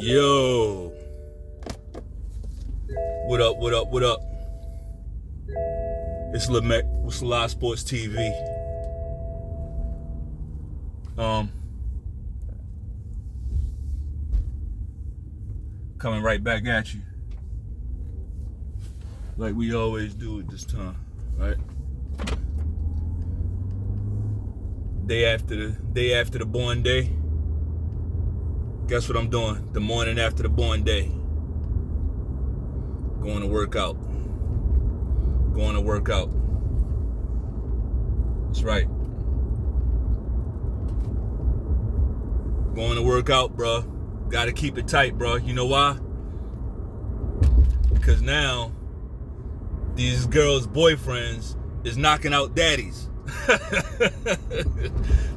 Yo. What up, what up, what up? It's Lemekh with selahsportstv. Coming right back at you. Like we always do at this time, right? Day after the born day. Guess what I'm doing? The morning after the born day. Going to work out. Going to work out. That's right. Going to work out, bro. Got to keep it tight, bro. You know why? Because now these girls' boyfriends is knocking out daddies.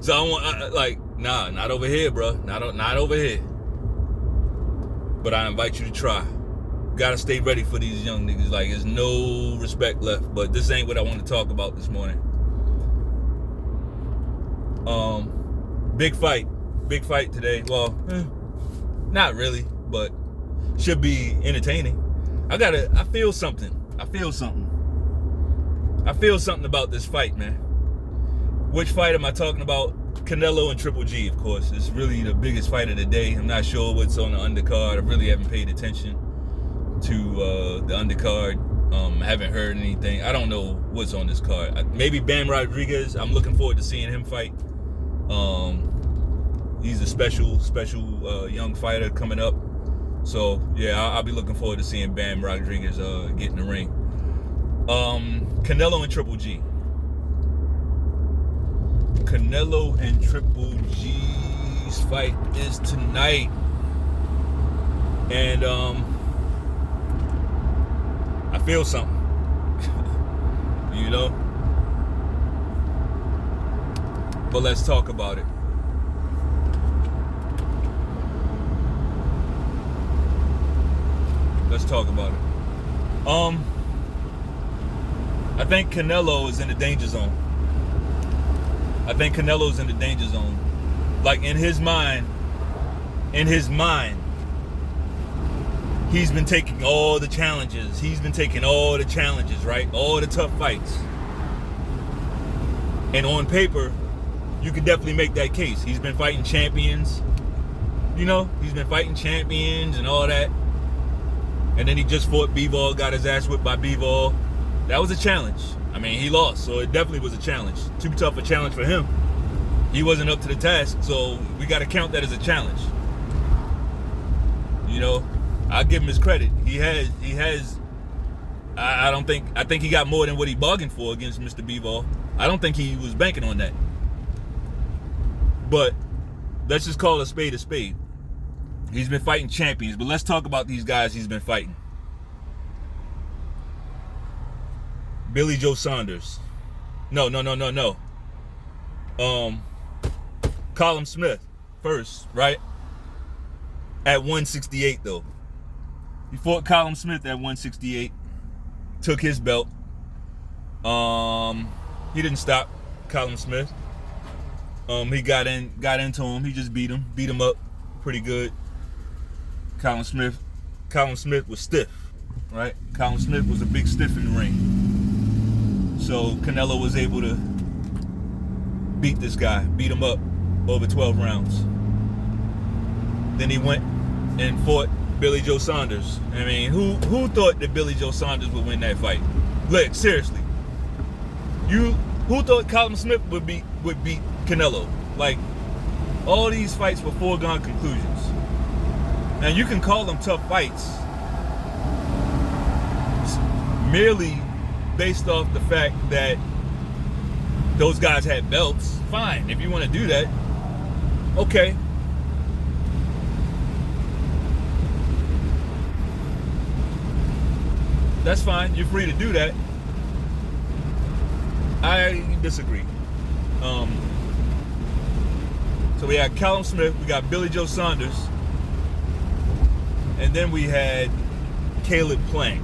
So I want, nah, not over here, bro. Not over here. But I invite you to try. Gotta stay ready for these young niggas. Like, there's no respect left. But this ain't what I want to talk about this morning. Big fight today. Well, not really, but should be entertaining. I feel something about this fight, man. Which fight am I talking about? CANELO and Triple G, of course. It's really the biggest fight of the day. I'm not sure what's on the undercard. I really haven't paid attention to the undercard. I haven't heard anything. I don't know what's on this card. Maybe Bam Rodriguez. I'm looking forward to seeing him fight. He's a special young fighter coming up. So yeah, I'll be looking forward to seeing Bam Rodriguez get in the ring. CANELO and Triple G. CANELO and Triple G's fight is tonight. And I feel something. You know? But let's talk about it. Let's talk about it. I think CANELO is in the danger zone. Like, in his mind, he's been taking all the challenges. Right? All the tough fights. And on paper, you could definitely make that case. He's been fighting champions. You know, he's been fighting champions and all that. And then he just fought Bivol, got his ass whipped by Bivol. That was a challenge. I mean, he lost, so it definitely was a challenge. Too tough a challenge for him. He wasn't up to the task, so we got to count that as a challenge. You know, I'll give him his credit. I think he got more than what he bargained for against Mr. Bivol. I don't think he was banking on that. But let's just call a spade a spade. He's been fighting champions, but let's talk about these guys he's been fighting. Billy Joe Saunders. No. Callum Smith first, right? At 168, though. He fought Callum Smith at 168. Took his belt. He didn't stop Callum Smith. He got into him. He just beat him up pretty good. Callum Smith was stiff, right? Callum Smith was a big stiff in the ring. So CANELO was able to beat this guy, beat him up over 12 rounds. Then he went and fought Billy Joe Saunders. I mean, who thought that Billy Joe Saunders would win that fight? Look, seriously. Who thought Callum Smith would beat CANELO? Like, all these fights were foregone conclusions. Now, you can call them tough fights merely based off the fact that those guys had belts. Fine, if you want to do that, okay. That's fine, you're free to do that. I disagree. So we had Callum Smith, we got Billy Joe Saunders, and then we had Caleb Plant.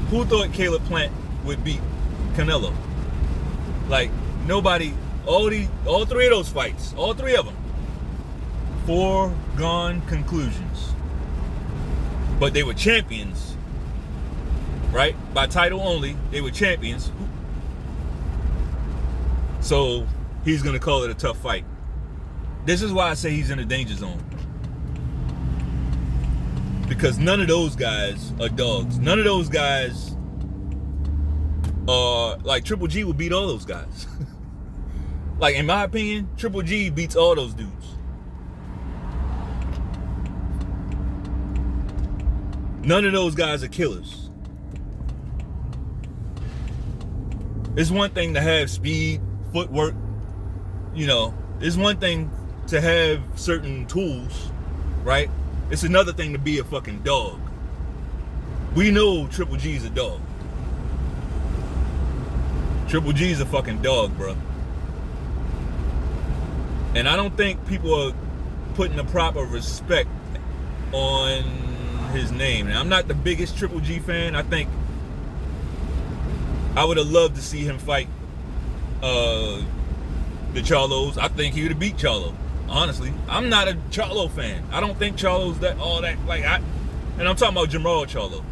Who thought Caleb Plant would beat CANELO? Like, nobody. All three of those fights, all three of them, foregone conclusions. but they were champions, right? By title only, they were champions. So he's gonna call it a tough fight. This is why I say he's in the danger zone. Because none of those guys are dogs. None of those guys are, like, Triple G would beat all those guys. Like, in my opinion, Triple G beats all those dudes. None of those guys are killers. It's one thing to have speed, footwork, you know. It's one thing to have certain tools, right? It's another thing to be a fucking dog. We know Triple G's a dog. Triple G's a fucking dog, bro. And I don't think people are putting the proper respect on his name. And I'm not the biggest Triple G fan. I think I would have loved to see him fight the Charlos. I think he would have beat Charlo. Honestly, I'm not a Charlo fan. I don't think Charlo's that all that like and I'm talking about Jamal Charlo.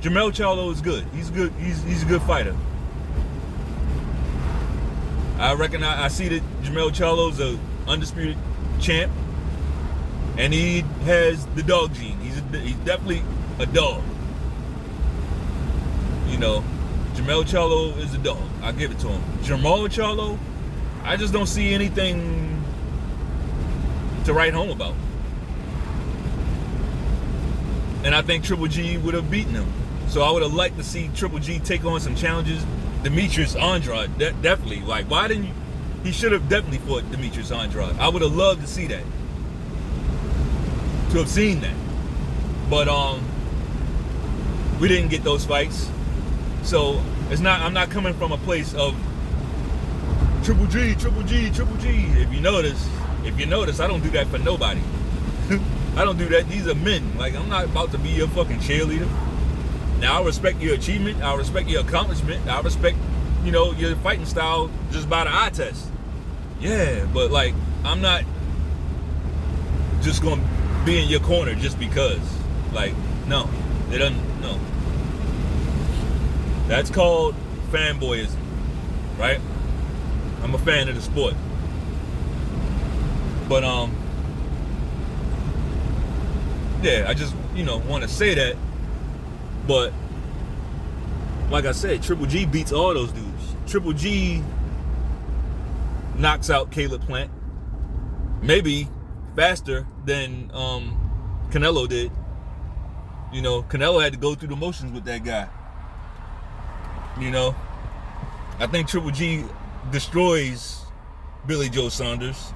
Jamal Charlo is good. He's good. He's a good fighter. I see that Jamal Charlo's a undisputed champ, and he has the dog gene. He's definitely a dog. You know, Jamal Charlo is a dog. I give it to him. Jamal Charlo, I just don't see anything to write home about. And I think Triple G would have beaten him. So I would have liked to see Triple G take on some challenges. Demetrius Andrade, definitely. Like, why didn't you? He should have definitely fought Demetrius Andrade. I would have loved to see that. To have seen that. But we didn't get those fights. So it's not. I'm not coming from a place of Triple G, Triple G, Triple G. If you notice, I don't do that for nobody. I don't do that. These are men. Like, I'm not about to be your fucking cheerleader. Now, I respect your achievement. I respect your accomplishment. I respect, you know, your fighting style just by the eye test. Yeah, but, like, I'm not just going to be in your corner just because. Like, no. It doesn't, no. That's called fanboyism, right? I'm a fan of the sport. But, yeah, I just, you know, want to say that. But, like I said, Triple G beats all those dudes. Triple G knocks out Caleb Plant. Maybe faster than Canelo did. You know, Canelo had to go through the motions with that guy. You know, I think Triple G destroys Billy Joe Saunders.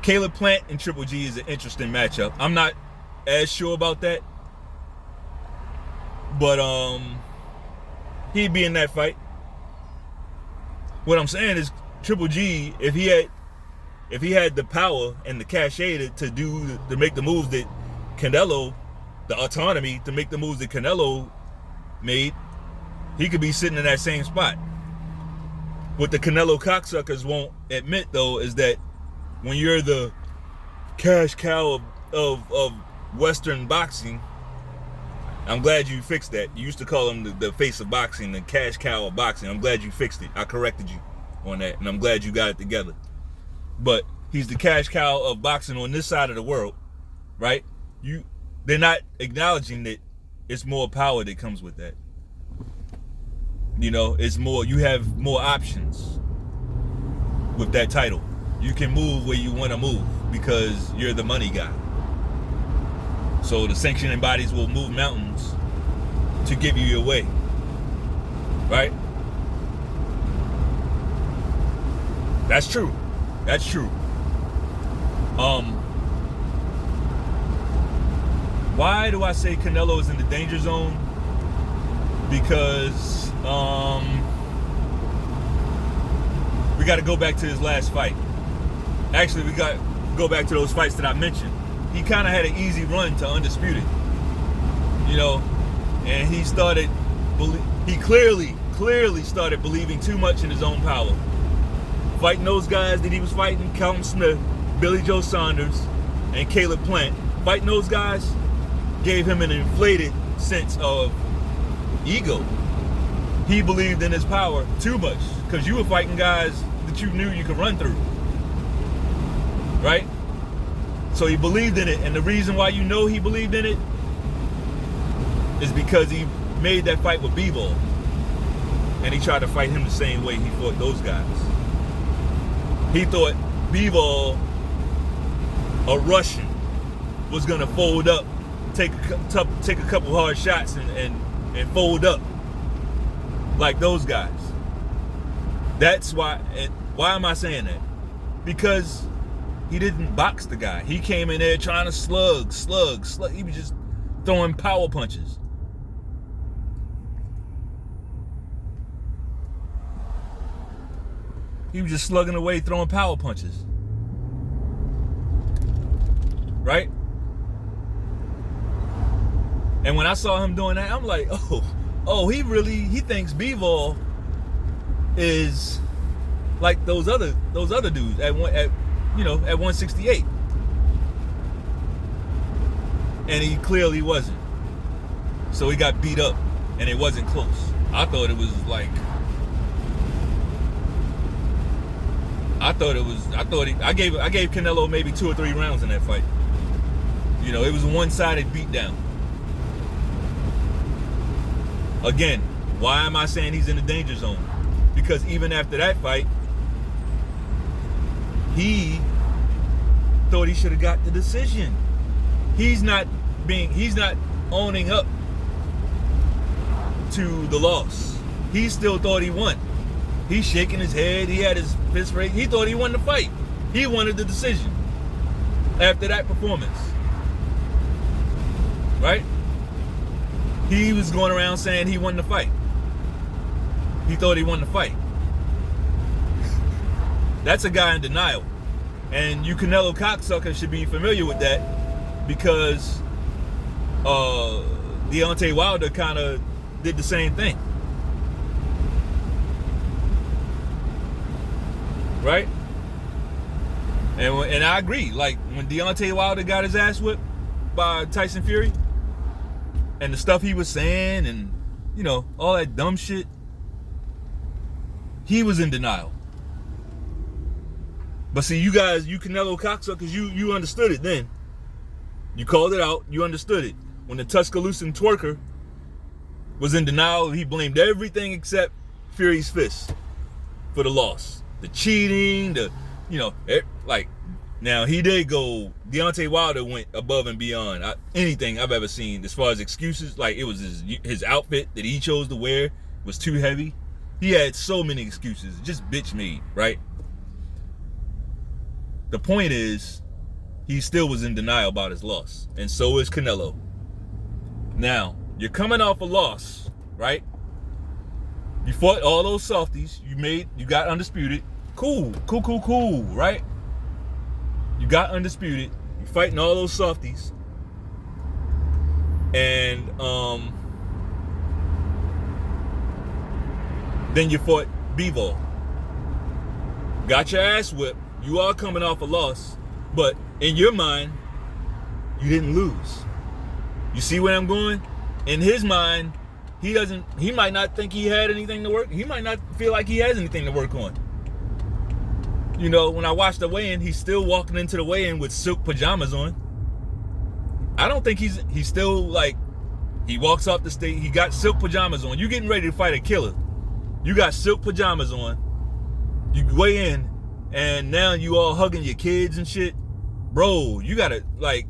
Caleb Plant and Triple G is an interesting matchup. I'm not as sure about that. But he'd be in that fight. What I'm saying is Triple G, if he had the power and the cachet to make the moves that Canelo, the autonomy to make the moves that Canelo made, he could be sitting in that same spot. What the Canelo cocksuckers won't admit, though, is that when you're the cash cow of Western boxing, I'm glad you fixed that. You used to call him the face of boxing, the cash cow of boxing. I'm glad you fixed it. I corrected you on that, and I'm glad you got it together. But he's the cash cow of boxing on this side of the world, right? They're not acknowledging that it's more power that comes with that. You know, it's more, you have more options with that title. You can move where you want to move because you're the money guy. So the sanctioning bodies will move mountains to give you your way, right? That's true. That's true. Why do I say Canelo is in the danger zone? Because we got to go back to his last fight. Actually, we got to go back to those fights that I mentioned. He kind of had an easy run to undisputed, you know, and he clearly started believing too much in his own power. Fighting those guys that he was fighting, Callum Smith, Billy Joe Saunders, and Caleb Plant. Fighting those guys, gave him an inflated sense of ego. He believed in his power too much because you were fighting guys that you knew you could run through, right? So he believed in it, and the reason why you know he believed in it is because he made that fight with B-Ball, and he tried to fight him the same way he fought those guys. He thought B-Ball, a Russian, was gonna fold up, take a couple hard shots and fold up like those guys. That's why. And why am I saying that? Because he didn't box the guy. He came in there trying to slug. He was just throwing power punches. He was just slugging away, throwing power punches. Right? And when I saw him doing that, I'm like, he thinks B-Ball is like those other dudes at 168. And he clearly wasn't. So he got beat up, and it wasn't close. I thought it was like, I gave Canelo maybe 2 or 3 rounds in that fight. You know, it was a one-sided beatdown. Again, why am I saying he's in the danger zone? Because even after that fight, he thought he should have got the decision. He's not owning up to the loss. He still thought he won. He's shaking his head. He had his fist raised. He thought he won the fight. He wanted the decision after that performance. Right? He was going around saying he won the fight. He thought he won the fight. That's a guy in denial. And you Canelo cocksuckers should be familiar with that, because Deontay Wilder kind of did the same thing. Right? And I agree. Like, when Deontay Wilder got his ass whipped by Tyson Fury, and the stuff he was saying, and, you know, all that dumb shit, he was in denial. But see, you guys, you Canelo cocksuckers, you understood it then. You called it out. You understood it. When the Tuscaloosa twerker was in denial, he blamed everything except Fury's fist for the loss. The cheating, now he did go, Deontay Wilder went above and beyond anything I've ever seen as far as excuses. Like, it was his outfit that he chose to wear was too heavy. He had so many excuses, just bitch made, right? The point is, he still was in denial about his loss, and so is Canelo. Now, you're coming off a loss, right? You fought all those softies. You got undisputed. Cool, right? You got undisputed. You're fighting all those softies. And then you fought B-Ball. Got your ass whipped. You are coming off a loss. But in your mind, you didn't lose. You see where I'm going? In his mind, he might not think he had anything to work. He might not feel like he has anything to work on. You know, when I watched the weigh-in, he's still walking into the weigh-in with silk pajamas on. I don't think he's still like, he walks off the stage, he got silk pajamas on. You getting ready to fight a killer. You got silk pajamas on. You weigh in, and now you all hugging your kids and shit. Bro, you gotta, like,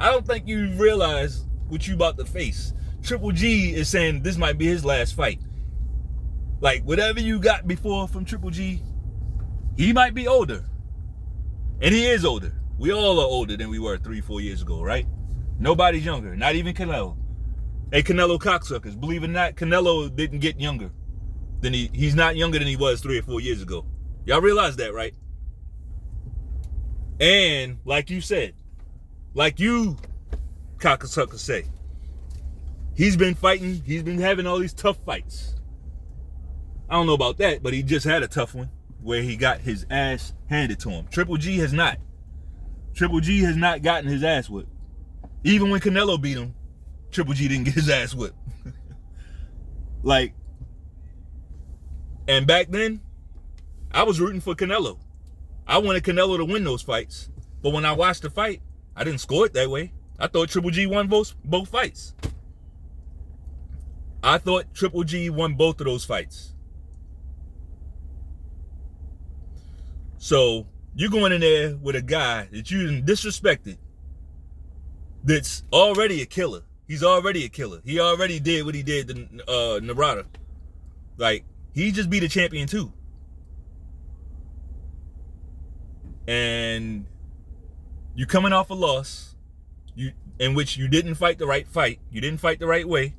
I don't think you realize what you about to face. Triple G is saying this might be his last fight. Like, whatever you got before from Triple G, he might be older. And he is older. We all are older than we were 3-4 years ago, right? Nobody's younger, not even Canelo. Hey, Canelo cocksuckers, believe it or not, Canelo didn't get younger. He's not younger than he was 3 or 4 years ago. Y'all realize that, right? And like you said, like you cocksuckers say, he's been fighting, he's been having all these tough fights. I don't know about that, but he just had a tough one where he got his ass handed to him. Triple G has not. Triple G has not gotten his ass whipped. Even when Canelo beat him, Triple G didn't get his ass whipped. Like, and back then, I was rooting for Canelo. I wanted Canelo to win those fights. But when I watched the fight, I didn't score it that way. I thought Triple G won both fights. I thought Triple G won both of those fights. So you're going in there with a guy that you disrespected, that's already a killer. He's already a killer. He already did what he did to Narada. Like, he just beat a champion too. And you coming off a loss, in which you didn't fight the right fight. You didn't fight the right way.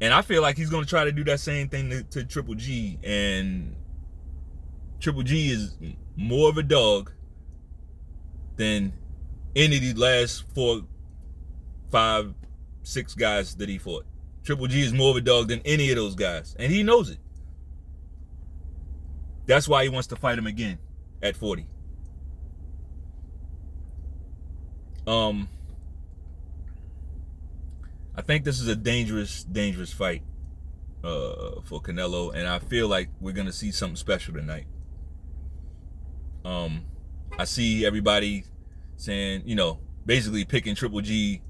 And I feel like he's going to try to do that same thing to Triple G. And Triple G is more of a dog than any of the last 4, 5, 6 guys that he fought. Triple G is more of a dog than any of those guys. And he knows it. That's why he wants to fight him again at 40. I think this is a dangerous fight for Canelo, and I feel like we're gonna see something special tonight. I see everybody saying, you know, basically picking Triple G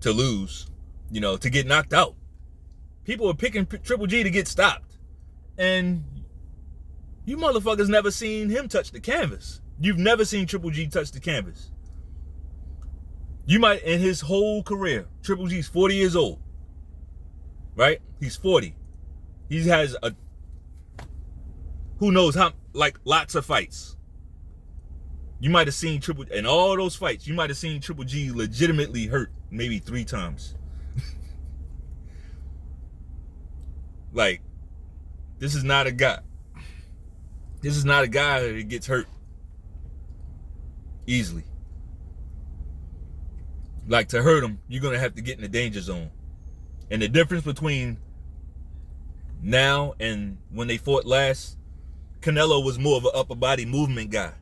to lose, you know, to get knocked out. People are picking Triple G to get stopped, and you motherfuckers never seen him touch the canvas. You've never seen Triple G touch the canvas. You might, in his whole career, Triple G's 40 years old, right? He's 40. He has who knows how, like, lots of fights. You might have seen in all those fights, you might have seen Triple G legitimately hurt maybe 3 times. Like, this is not a guy. This is not a guy that gets hurt easily. Like, to hurt him, you're going to have to get in the danger zone. And the difference between now and when they fought last, Canelo was more of an upper body movement guy.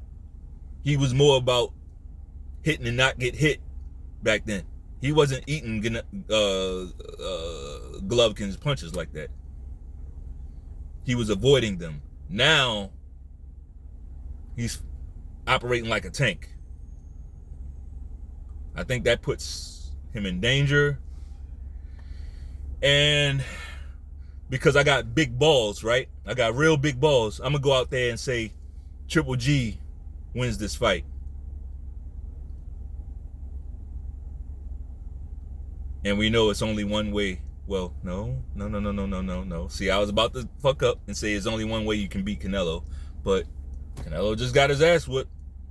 He was more about hitting and not get hit back then. He wasn't eating Golovkin's punches like that. He was avoiding them. Now, he's operating like a tank. I think that puts him in danger. And because I got big balls, right? I got real big balls. I'm going to go out there and say Triple G wins this fight. And we know it's only one way. Well, no. See, I was about to fuck up and say it's only one way you can beat Canelo. But Canelo just got his ass whipped.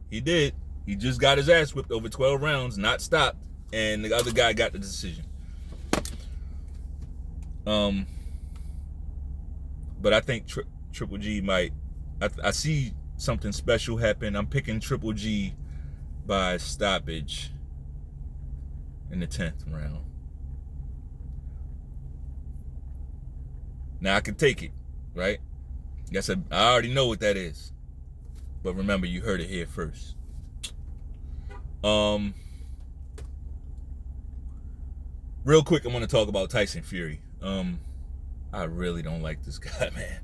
He did. He just got his ass whipped over 12 rounds, not stopped, and the other guy got the decision. But I think Triple G might. I see something special happen. I'm picking Triple G by stoppage in the 10th round. Now I can take it, right? I already know what that is. But remember, you heard it here first. Real quick, I'm going to talk about Tyson Fury. I really don't like this guy, man.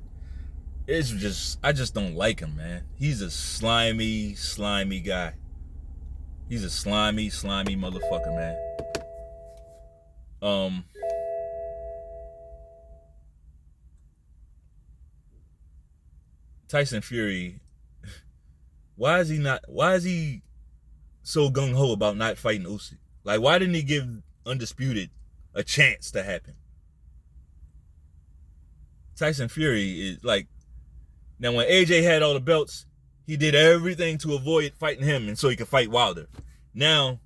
I just don't like him, man. He's a slimy guy. He's a slimy motherfucker, man. Tyson Fury, why is he so gung-ho about not fighting Usyk? Like, why didn't he give Undisputed a chance to happen? Tyson Fury is like, now when AJ had all the belts, he did everything to avoid fighting him and so he could fight Wilder. Now,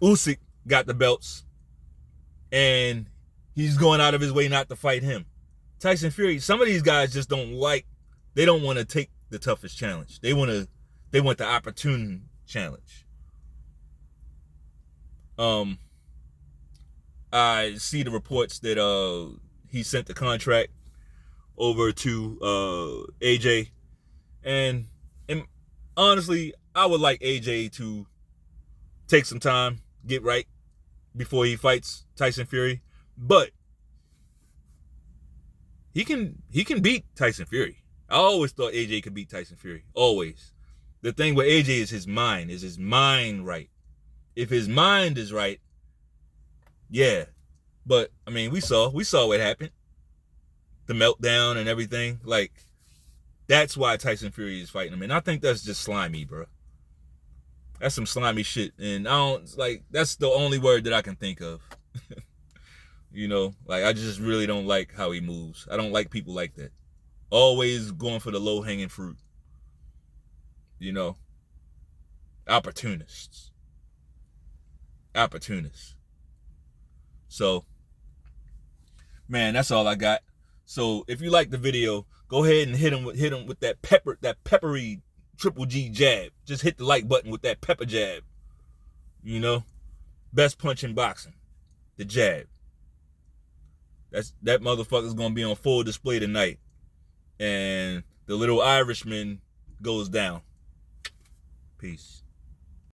Usyk got the belts and he's going out of his way not to fight him. Tyson Fury, some of these guys just don't want to take the toughest challenge. They want the opportune challenge. I see the reports that he sent the contract over to AJ, and honestly, I would like AJ to take some time, get right before he fights Tyson Fury. But he can beat Tyson Fury. I always thought AJ could beat Tyson Fury. Always. The thing with AJ is his mind. Is his mind right? If his mind is right, yeah. But I mean, we saw what happened. The meltdown and everything. Like, that's why Tyson Fury is fighting him. And I think that's just slimy, bro. That's some slimy shit. And I don't, like, that's the only word that I can think of. You know, like, I just really don't like how he moves. I don't like people like that. Always going for the low-hanging fruit. You know, opportunists. So, man, that's all I got. So if you like the video, go ahead and hit him with that peppery triple G jab. Just hit the like button with that pepper jab. You know, best punch in boxing, the jab. That motherfucker's gonna be on full display tonight, and the little Irishman goes down. Peace.